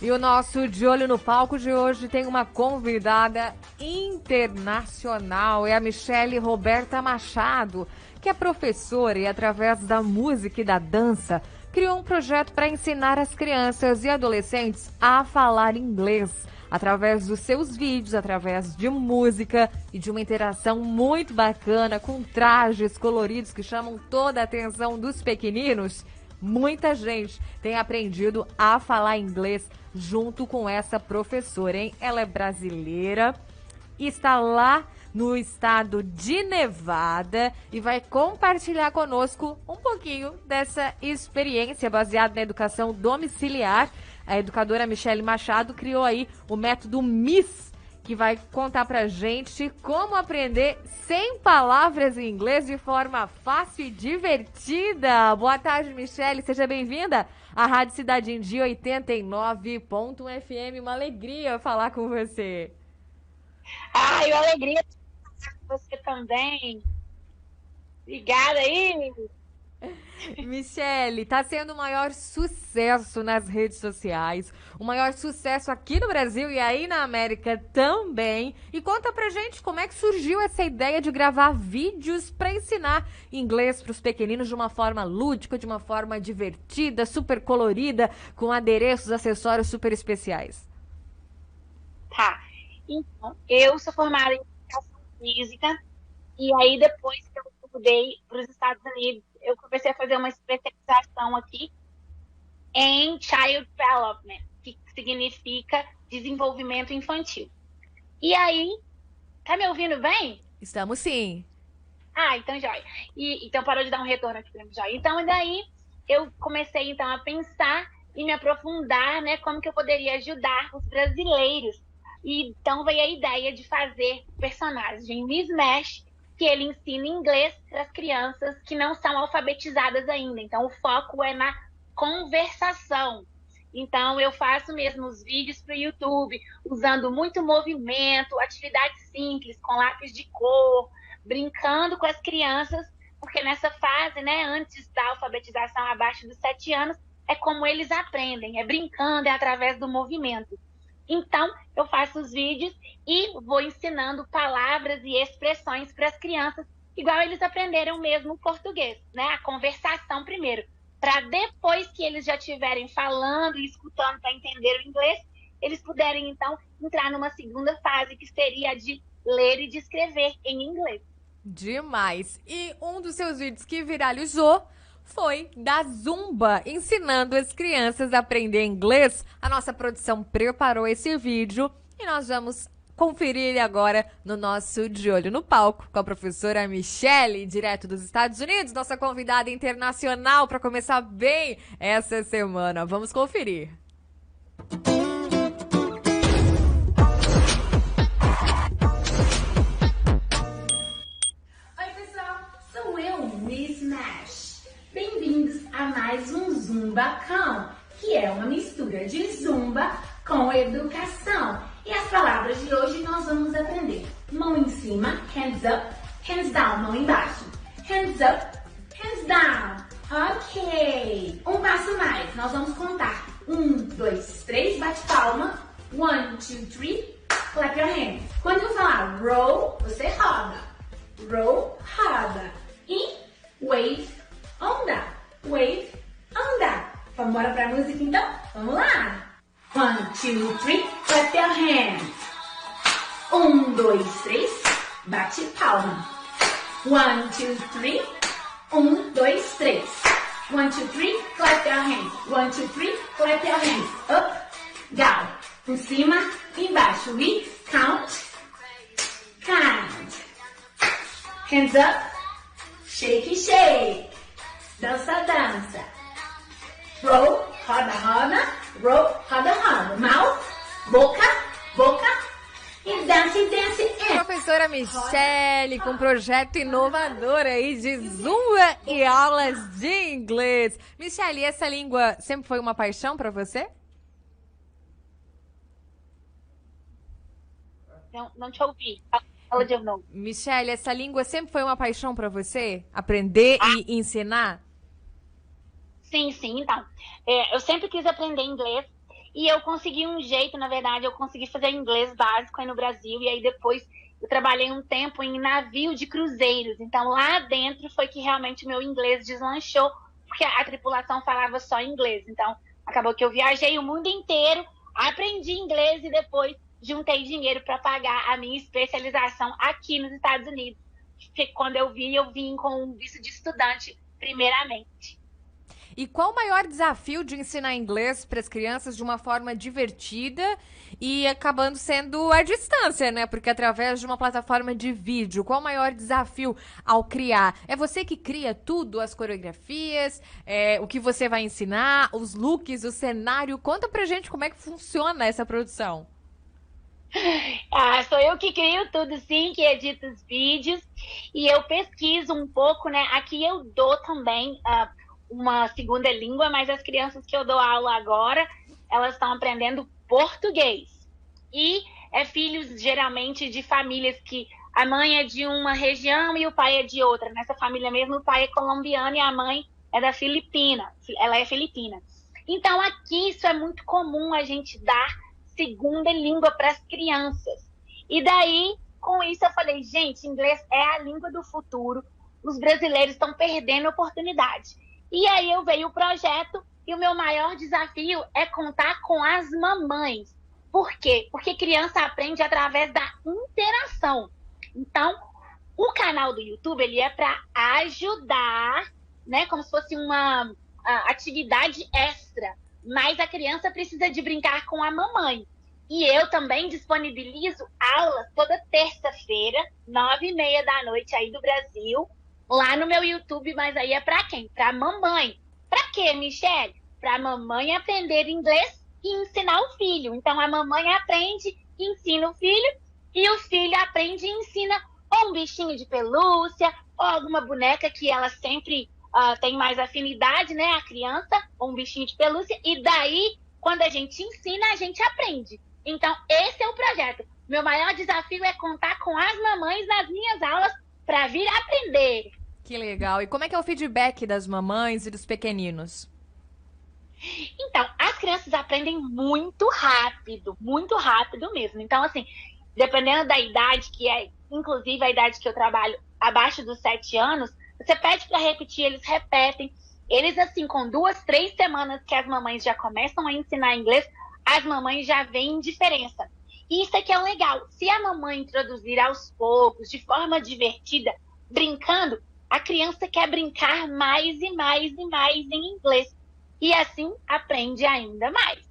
E o nosso De Olho no Palco de hoje tem uma convidada internacional, é a Michele Roberta Machado, que é professora e através da música e da dança criou um projeto para ensinar as crianças e adolescentes a falar inglês, através dos seus vídeos, através de música e de uma interação muito bacana com trajes coloridos que chamam toda a atenção dos pequeninos. Muita gente tem aprendido a falar inglês junto com essa professora, hein? Ela é brasileira e está lá no estado de Nevada e vai compartilhar conosco um pouquinho dessa experiência baseada na educação domiciliar. A educadora Michele Machado criou aí o método MIS, que vai contar pra gente como aprender 100 palavras em inglês de forma fácil e divertida. Boa tarde, Michele. Seja bem-vinda à Rádio Cidade em Dia 89.1 FM. Uma alegria falar com você. Ai, uma alegria falar com você também. Obrigada aí. Michele, tá sendo o maior sucesso nas redes sociais, o maior sucesso aqui no Brasil e aí na América também. E conta pra gente como é que surgiu essa ideia de gravar vídeos pra ensinar inglês pros pequeninos de uma forma lúdica, de uma forma divertida, super colorida, com adereços, acessórios super especiais. Tá. Então, eu sou formada em educação física e aí depois que eu mudei para os Estados Unidos, eu comecei a fazer uma especialização aqui em Child Development, que significa desenvolvimento infantil. E aí, tá me ouvindo bem? Estamos sim. Ah, então joia. Então parou de dar um retorno aqui para mim, joia. Então, daí eu comecei então a pensar e me aprofundar, né, como que eu poderia ajudar os brasileiros. E então veio a ideia de fazer personagem Mismatch, que ele ensina inglês para as crianças que não são alfabetizadas ainda. Então, o foco é na conversação. Então, eu faço mesmo os vídeos para o YouTube, usando muito movimento, atividades simples, com lápis de cor, brincando com as crianças, porque nessa fase, né, antes da alfabetização abaixo dos 7 anos, é como eles aprendem, é brincando, é através do movimento. Então, eu faço os vídeos e vou ensinando palavras e expressões para as crianças, igual eles aprenderam mesmo o português, né? A conversação primeiro, para depois que eles já estiverem falando e escutando para entender o inglês, eles puderem, então, entrar numa segunda fase, que seria a de ler e de escrever em inglês. Demais! E um dos seus vídeos que viralizou foi da Zumba, ensinando as crianças a aprender inglês. A nossa produção preparou esse vídeo e nós vamos conferir ele agora no nosso De Olho no Palco, com a professora Michele, direto dos Estados Unidos, nossa convidada internacional para começar bem essa semana. Vamos conferir. Oi, pessoal, sou eu, Mismatch. Bem-vindos a mais um Zumba Cão, que é uma mistura de Zumba com educação. E as palavras de hoje nós vamos aprender. Mão em cima, hands up, hands down, mão embaixo. Hands up, hands down. Ok. Um passo mais, nós vamos contar. 1, 2, 3, bate palma. 1, 2, 3, clap your hands. Quando eu falar roll, você roda. Roll, roda. E wave, onda. Wave, onda. Vamos embora pra música então? Vamos lá. 1, 2, 3, clap your hands. 1, 2, 3, bate palma. 1, 2, 3, 1, 2, 3. 1, 2, 3, clap your hands. 1, 2, 3, clap your hands. Up, down. Por cima, embaixo. We count, count. Hands up, shake, shake. Dança, dança. Roll, roda, roda. Roll, roda, roda. Mouth, boca, boca. E dance, dance. Professora Michele, com um projeto inovador aí de Zumba e aulas de inglês. Michele, essa língua sempre foi uma paixão para você? Não te ouvi. Fala de novo. Michele, essa língua sempre foi uma paixão para você? Aprender e ensinar? Sim, sim. Então, eu sempre quis aprender inglês E eu consegui um jeito, na verdade, eu consegui fazer inglês básico aí no Brasil. E aí depois eu trabalhei um tempo em navio de cruzeiros. Então lá dentro foi que realmente o meu inglês deslanchou, porque a tripulação falava só inglês. Então acabou que eu viajei o mundo inteiro, aprendi inglês e depois juntei dinheiro para pagar a minha especialização aqui nos Estados Unidos. Porque quando eu vim com um visto de estudante, primeiramente. E qual o maior desafio de ensinar inglês para as crianças de uma forma divertida e acabando sendo à distância, né? Porque através de uma plataforma de vídeo, qual o maior desafio ao criar? É você que cria tudo, as coreografias, o que você vai ensinar, os looks, o cenário? Conta pra gente como é que funciona essa produção. Sou eu que crio tudo, sim, que edito os vídeos e eu pesquiso um pouco, né? Aqui eu dou também uma segunda língua, mas as crianças que eu dou aula agora, elas estão aprendendo português. E filhos, geralmente, de famílias que a mãe é de uma região e o pai é de outra. Nessa família mesmo, o pai é colombiano e a mãe é da Filipina. Ela é filipina. Então, aqui isso é muito comum a gente dar segunda língua para as crianças. E daí, com isso, eu falei, gente, inglês é a língua do futuro. Os brasileiros estão perdendo a oportunidade. E aí eu veio o projeto e o meu maior desafio é contar com as mamães. Por quê? Porque criança aprende através da interação. Então, o canal do YouTube, ele é para ajudar, né, como se fosse uma atividade extra. Mas a criança precisa de brincar com a mamãe. E eu também disponibilizo aulas toda terça-feira, 9h30 da noite aí do Brasil, lá no meu YouTube, mas aí é para quem? Para mamãe. Para quê, Michelle? Para a mamãe aprender inglês e ensinar o filho. Então a mamãe aprende e ensina o filho, e o filho aprende e ensina ou um bichinho de pelúcia, ou alguma boneca que ela sempre tem mais afinidade, né? A criança, ou um bichinho de pelúcia, e daí, quando a gente ensina, a gente aprende. Então, esse é o projeto. Meu maior desafio é contar com as mamães nas minhas aulas para vir aprender. Que legal. E como é que é o feedback das mamães e dos pequeninos? Então, as crianças aprendem muito rápido mesmo. Então, assim, dependendo da idade, que é inclusive a idade que eu trabalho, abaixo dos 7 anos, você pede para repetir, eles repetem. Eles, assim, com 2, 3 semanas que as mamães já começam a ensinar inglês, as mamães já veem diferença. E isso aqui é legal. Se a mamãe introduzir aos poucos, de forma divertida, brincando, a criança quer brincar mais e mais e mais em inglês. E assim aprende ainda mais.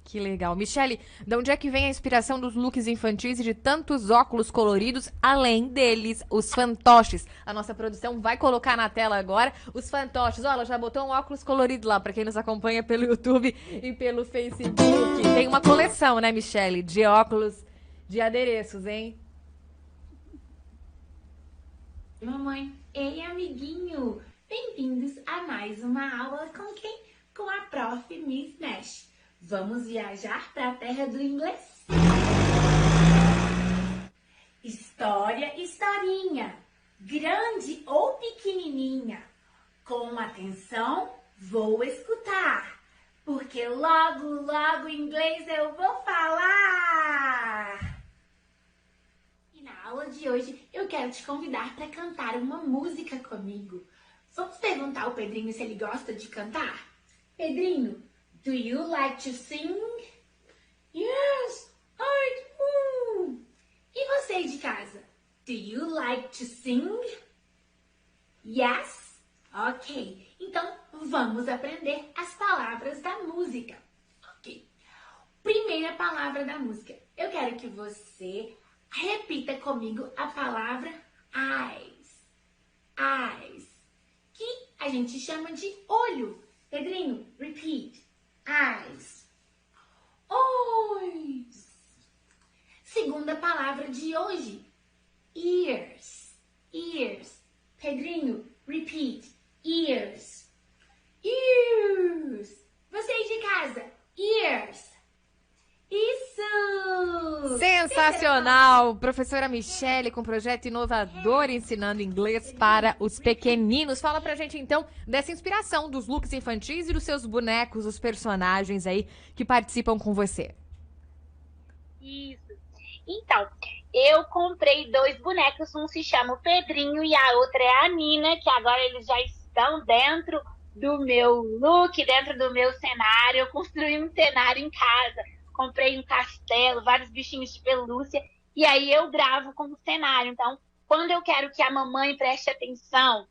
Que legal. Michelle, de onde é que vem a inspiração dos looks infantis e de tantos óculos coloridos, além deles, os fantoches? A nossa produção vai colocar na tela agora os fantoches. Olha, ela já botou um óculos colorido lá, para quem nos acompanha pelo YouTube e pelo Facebook. Tem uma coleção, né, Michelle, de óculos de adereços, hein? Mamãe, ei, amiguinho! Bem-vindos a mais uma aula com quem? Com a Prof. Miss Nash. Vamos viajar para a terra do inglês? História, historinha, grande ou pequenininha. Com atenção, vou escutar, porque logo, logo inglês eu vou falar. E na aula de hoje eu quero te convidar para cantar uma música comigo. Vamos perguntar ao Pedrinho se ele gosta de cantar? Pedrinho, do you like to sing? Yes, I do. E você de casa? Do you like to sing? Yes? Ok. Então, vamos aprender as palavras da música. Ok. Primeira palavra da música. Eu quero que você repita comigo a palavra eyes. Eyes. Que a gente chama de olho. Pedrinho, repeat. Eyes. Olhos. Segunda palavra de hoje. Ears. Ears. Pedrinho, repeat. Ears. Ears. Vocês de casa. Ears. Isso! Sensacional! Sensacional! Professora Michele com projeto inovador ensinando inglês para os pequeninos. Fala pra gente então dessa inspiração dos looks infantis e dos seus bonecos, os personagens aí que participam com você. Isso. Então, eu comprei 2 bonecos, um se chama o Pedrinho e a outra é a Nina, que agora eles já estão dentro do meu look, dentro do meu cenário. Eu construí um cenário em casa, comprei um castelo, vários bichinhos de pelúcia, e aí eu gravo com o cenário. Então, quando eu quero que a mamãe preste atenção,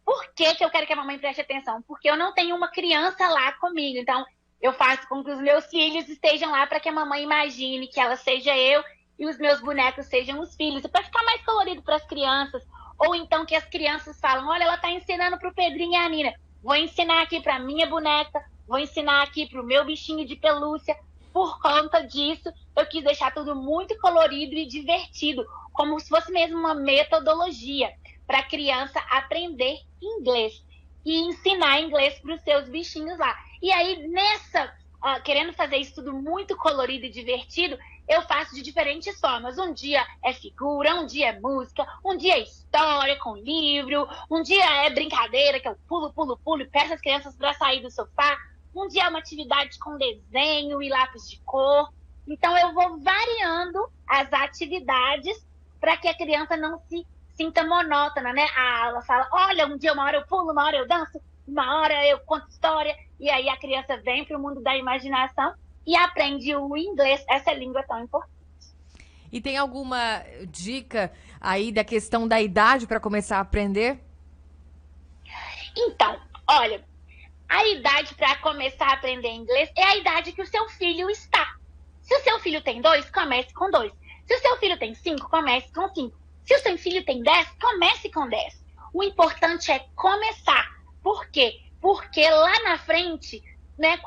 por que eu quero que a mamãe preste atenção? Porque eu não tenho uma criança lá comigo, então eu faço com que os meus filhos estejam lá para que a mamãe imagine que ela seja eu e os meus bonecos sejam os filhos, para ficar mais colorido para as crianças. Ou então que as crianças falam, olha, ela está ensinando para o Pedrinho e a Nina, vou ensinar aqui para minha boneca, vou ensinar aqui para o meu bichinho de pelúcia. Por conta disso, eu quis deixar tudo muito colorido e divertido, como se fosse mesmo uma metodologia para a criança aprender inglês e ensinar inglês para os seus bichinhos lá. E aí, querendo fazer isso tudo muito colorido e divertido, eu faço de diferentes formas. Um dia é figura, um dia é música, um dia é história com livro, um dia é brincadeira, que eu pulo, e peço as crianças para sair do sofá. Um dia é uma atividade com desenho e lápis de cor. Então, eu vou variando as atividades para que a criança não se sinta monótona, né? A aula fala, olha, uma hora eu pulo, uma hora eu danço, uma hora eu conto história. E aí a criança vem para o mundo da imaginação e aprende o inglês, essa língua tão importante. E tem alguma dica aí da questão da idade para começar a aprender? Então, olha, a idade para começar a aprender inglês é a idade que o seu filho está. Se o seu filho tem 2, comece com 2. Se o seu filho tem 5, comece com 5. Se o seu filho tem 10, comece com 10. O importante é começar. Por quê? Porque lá na frente, né,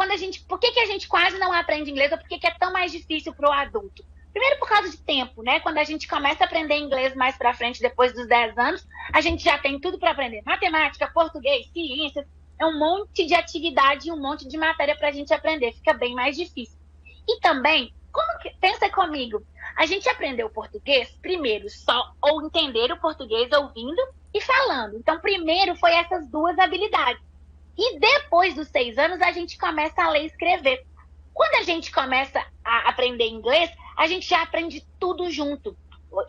por que a gente quase não aprende inglês ou por que é tão mais difícil para o adulto? Primeiro por causa de tempo, né? Quando a gente começa a aprender inglês mais para frente, depois dos 10 anos, a gente já tem tudo para aprender. Matemática, português, ciências, é um monte de atividade e um monte de matéria para a gente aprender. Fica bem mais difícil. E também, pensa comigo, a gente aprendeu português primeiro ou entender o português ouvindo e falando. Então, primeiro foi essas 2 habilidades. E depois dos 6 anos, a gente começa a ler e escrever. Quando a gente começa a aprender inglês, a gente já aprende tudo junto.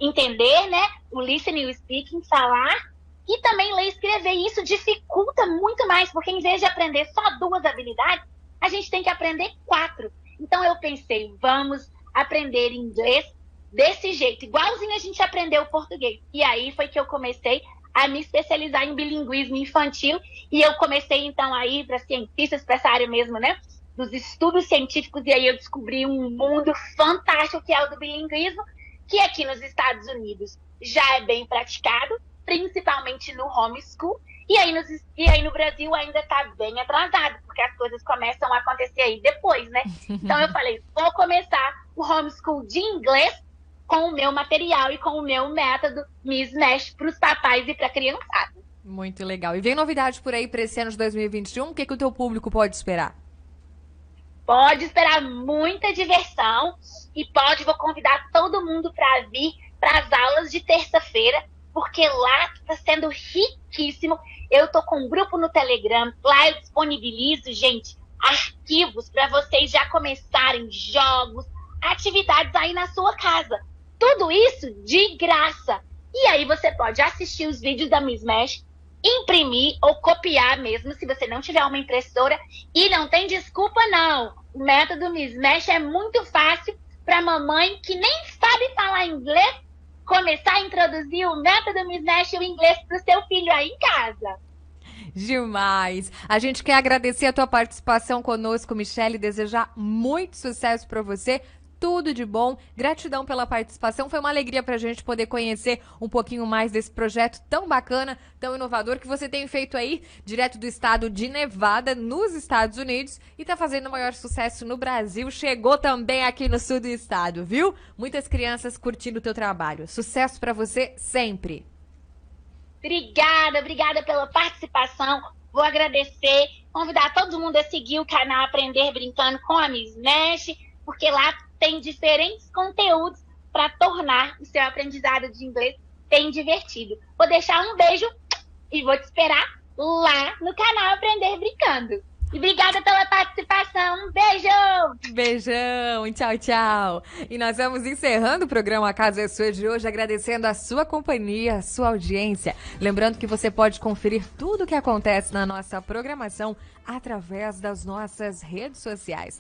Entender, né? O listening, o speaking, falar e também ler e escrever. E isso dificulta muito mais, porque em vez de aprender só 2 habilidades, a gente tem que aprender 4. Então eu pensei, vamos aprender inglês desse jeito, igualzinho a gente aprendeu o português. E aí foi que eu comecei a me especializar em bilinguismo infantil, e eu comecei então a ir para cientistas, para essa área mesmo, né, dos estudos científicos, e aí eu descobri um mundo fantástico que é o do bilinguismo, que aqui nos Estados Unidos já é bem praticado, principalmente no homeschool, e aí no Brasil ainda está bem atrasado, porque as coisas começam a acontecer aí depois, né? Então eu falei, vou começar o homeschool de inglês com o meu material e com o meu método Miss Mesh para os papais e para a criançada. Muito legal. E vem novidade por aí para esse ano de 2021? O que o teu público pode esperar? Pode esperar muita diversão e vou convidar todo mundo para vir para as aulas de terça-feira, porque lá está sendo riquíssimo. Eu tô com um grupo no Telegram, lá eu disponibilizo, gente, arquivos para vocês já começarem jogos, atividades aí na sua casa. Tudo isso de graça. E aí você pode assistir os vídeos da Miss Mesh, imprimir ou copiar mesmo, se você não tiver uma impressora. E não tem desculpa, não. O método Miss Mesh é muito fácil para mamãe que nem sabe falar inglês começar a introduzir o método Miss Mesh e o inglês para o seu filho aí em casa. Demais! A gente quer agradecer a tua participação conosco, Michele, desejar muito sucesso para você. Tudo de bom, gratidão pela participação, foi uma alegria pra gente poder conhecer um pouquinho mais desse projeto tão bacana, tão inovador que você tem feito aí, direto do estado de Nevada, nos Estados Unidos, e tá fazendo o maior sucesso no Brasil, chegou também aqui no sul do estado, viu? Muitas crianças curtindo o teu trabalho, sucesso pra você sempre! Obrigada pela participação, vou agradecer, convidar todo mundo a seguir o canal Aprender Brincando com a Miss Mesh, porque lá tem diferentes conteúdos para tornar o seu aprendizado de inglês bem divertido. Vou deixar um beijo e vou te esperar lá no canal Aprender Brincando. E obrigada pela participação. Um beijo! Beijão, tchau, tchau. E nós vamos encerrando o programa A Casa é Sua de hoje, agradecendo a sua companhia, a sua audiência. Lembrando que você pode conferir tudo o que acontece na nossa programação através das nossas redes sociais.